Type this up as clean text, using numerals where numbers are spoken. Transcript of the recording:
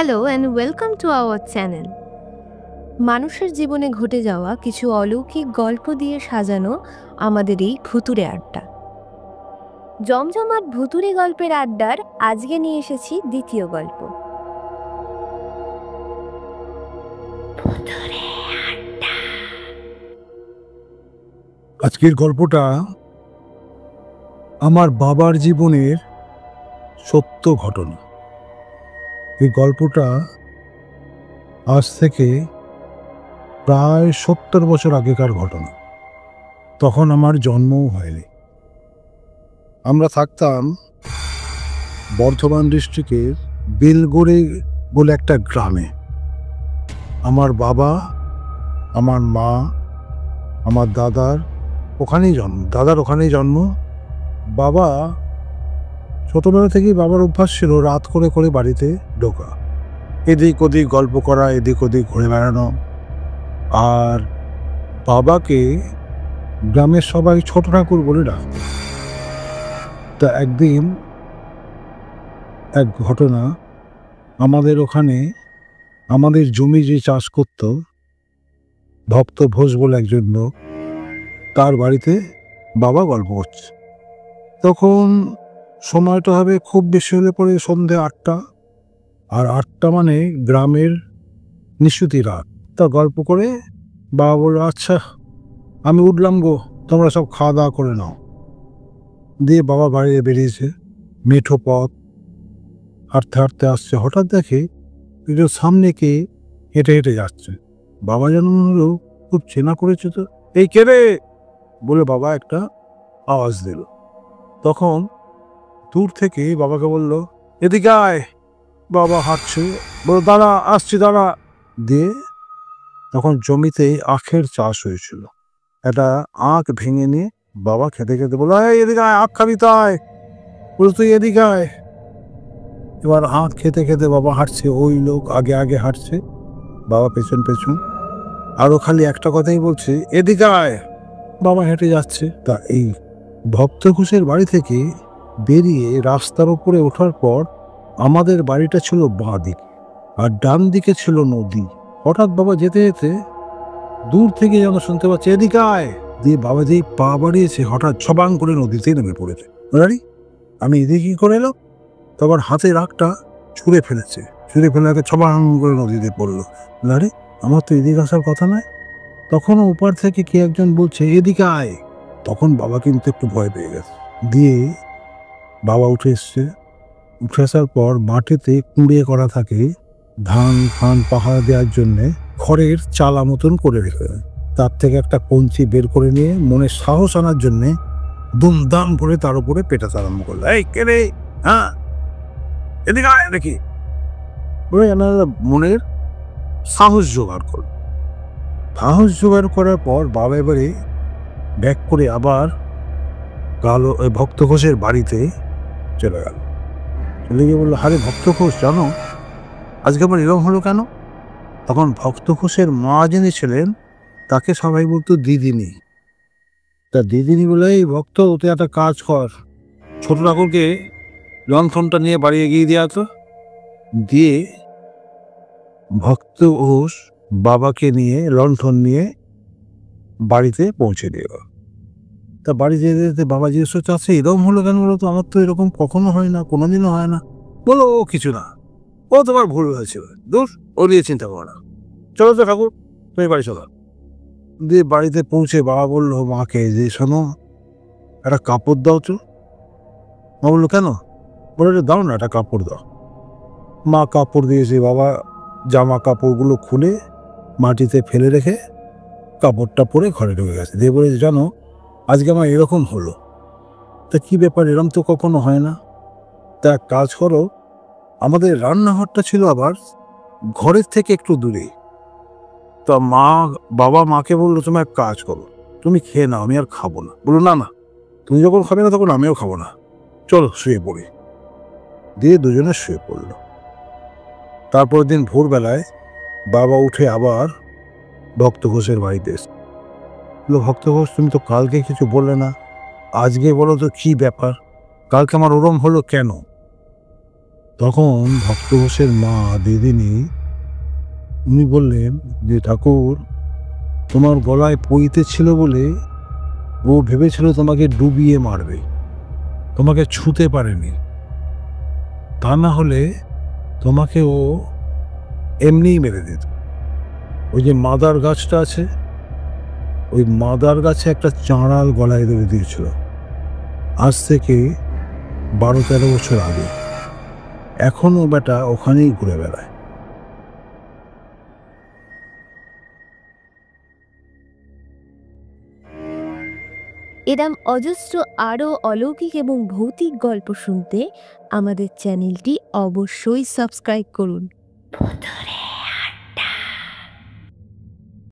Hello and welcome to our channel. মানুষের জীবনে ঘটে যাওয়া কিছু অলৌকিক গল্প দিয়ে সাজানো আমাদের এই ভুতুড়ে আড্ডা। জমজমাট ভুতুড়ে গল্পের আড্ডার আজকে নিয়ে এসেছি দ্বিতীয় গল্প। আজকের গল্পটা আমার বাবার জীবনের সত্য ঘটনা। এই গল্পটা আজ থেকে প্রায় 70 বছর আগেকার ঘটনা। তখন আমার জন্মও হয়নি। আমরা থাকতাম বর্ধমান ডিস্ট্রিক্টের বেলগড়ে বলে একটা গ্রামে। আমার বাবা, আমার মা, আমার দাদার ওখানেই জন্ম। বাবা ছোটবেলা থেকেই বাবার অভ্যাস ছিল রাত করে করে বাড়িতে ঢোকা, এদিক ওদিক গল্প করা, এদিক ওদিক ঘুরে বেড়ানো। আর বাবাকে গ্রামের সবাই ছোট ঠাকুর বলে ডাকত। তা একদিন এক ঘটনা, আমাদের ওখানে আমাদের জমি যে চাষ করত ভক্ত ঘোষ বলে একজন লোক, তার বাড়িতে বাবা গল্প করছে। তখন সময়টা হবে খুব বেশি হলে পরে সন্ধে 8টা, আর 8টা মানে গ্রামের নিশুতি রাত। তা গল্প করে বাবা বলল, আচ্ছা আমি উঠলাম গো, তোমরা সব খাওয়া দাওয়া করে নাও। দিয়ে বাবা বাইরে বেরিয়েছে, মেঠো পথ, হাঁটতে হাঁটতে আসছে। হঠাৎ দেখে একটু সামনে কে হেঁটে হেঁটে যাচ্ছে। বাবা যেন মনে হলো খুব চেনা করেছে, তো এই কে রে বলে বাবা একটা আওয়াজ দিল। তখন দূর থেকে বাবাকে বলল, এদিকে আয়। বাবা হাঁটছে, বলল দাঁড়া, আসছি দাঁড়া। দিয়ে তখন জমিতে আখের চাষ হয়েছিল। একটা আখ ভেঙে নিয়ে বাবা খেতে খেতে বলল, এদিকে আয়, আখ খাবি তাই? বলল তুই এদিকে আয়। এবার আখ খেতে খেতে বাবা হাঁটছে, ওই লোক আগে আগে হাঁটছে, বাবা পেছন পেছন। আরো খালি একটা কথাই বলছে, এদিকে আয়। বাবা হেঁটে যাচ্ছে। তা এই ভক্ত ঘোষের বাড়ি থেকে বেরিয়ে রাস্তার উপরে ওঠার পর আমাদের বাড়িটা ছিল বাঁ দিকে, আর ডান দিকে ছিল নদী। হঠাৎ বাবা যেতে যেতে দূর থেকে যেন শুনতে পাচ্ছে, এদিকে আয়। দিয়ে বাবা যেই পা বাড়িয়েছে, হঠাৎ ছবাং করে নদীতেই নেমে পড়েছে। আমি এদিকে কি করে এলো? তখন হাতের আখটা ছুঁড়ে ফেলে ছবাং করে নদীতে পড়লো। আরে আমার তো এদিকে আসার কথা নয়। তখনও ওপার থেকে কে একজন বলছে, এদিকে আয়। তখন বাবা কিন্তু একটু ভয় পেয়ে গেছে। দিয়ে বাবা উঠে আসার পর মাটিতে কুঁড়িয়ে করা থাকে ধান ফান পাহারা দেওয়ার জন্যে খড়ের চালা মতন করে রেখে, তার থেকে একটা কঞ্চি বের করে নিয়ে মনে সাহস আনার জন্যে দুমদাম করে তার উপরে পেটাতে আরম্ভ করলো। এই কে রে? হ্যাঁ, এদিকে আয় দেখি। বলে এনারা মনের সাহস জোগাড় করল। সাহস জোগাড় করার পর বাবা এবারে ব্যাক করে আবার ভক্ত ঘোষের বাড়িতে চলে গেল। চলে গিয়ে বললো, আরে ভক্ত ঘোষ, জানো আজকে আবার এরকম হলো কেন? তখন ভক্ত ঘোষের মা যিনি ছিলেন, তাকে সবাই বলতো দিদিনী। তা দিদিনী বলে, এই ভক্ত ওতে একটা কাজ কর, ছোট ঠাকুরকে লণ্ঠনটা নিয়ে বাড়ি এগিয়ে দেওয়া তো। দিয়ে ভক্ত ঘোষ বাবাকে নিয়ে লণ্ঠন নিয়ে বাড়িতে পৌঁছে দিল। তা বাড়ি যেতে যেতে বাবা জিজ্ঞেস করছে, আচ্ছা এরকম হলো কেন? বলো তো, আমার তো এরকম কখনো হয় না, কোনোদিনও হয় না। বলো ও কিছু না, ও তোমার ভুল হয়েছিল, দোষ ও নিয়ে চিন্তা করো না, চলো তো ঠাকুর তুমি বাড়ি চলো। দিয়ে বাড়িতে পৌঁছে বাবা বললো মাকে যে, শোনো একটা কাপড় দাও তো। মা বললো কেন? বলে দাও না, একটা কাপড় দাও। মা কাপড় দিয়েছে। বাবা জামা কাপড়গুলো খুলে মাটিতে ফেলে রেখে কাপড়টা পরে ঘরে ঢুকে গেছে। দিয়ে বলে, জানো আজকে আমার এরকম হলো। তা কি ব্যাপার? এরকম তো কখনো হয় না। তা কাজ করো, আমাদের রান্নাঘরটা ছিল আবার ঘরের থেকে একটু দূরে। তা বাবা মাকে বললো, তুমি এক কাজ করো, তুমি খেয়ে নাও, আমি আর খাবো না। বললো না না, তুমি যখন খাবে না তখন আমিও খাবো না, চলো শুয়ে পড়ি। দিয়ে দুজনে শুয়ে পড়লো। তারপর দিন ভোরবেলায় বাবা উঠে আবার ভক্ত ঘোষের বাড়িতে এসে বললো, ভক্ত ঘোষ তুমি তো কালকে কিছু বললে না, আজকে বলো তো কি ব্যাপার? কালকে আমার ওরম হলো কেন? তখন ভক্ত ঘোষের মা দিদিনী উনি বললেন যে ঠাকুর, তোমার গলায় পইতে ছিল বলে ও ভেবেছিল তোমাকে ডুবিয়ে মারবে, তোমাকে ছুঁতে পারেনি। তা না হলে তোমাকে ও এমনিই মেরে দিত। ওই যে মাদার গাছটা আছে, ওই মাদার গাছে একটা চাঁড়াল গলায় ধরে দিয়েছিল, আজ থেকে 12-13 বছর আগে। এখনো বেটা ওখানেই ঘুরে বেড়ায়। এরম অজস্র আরও অলৌকিক এবং ভৌতিক গল্প শুনতে আমাদের চ্যানেলটি অবশ্যই সাবস্ক্রাইব করুন।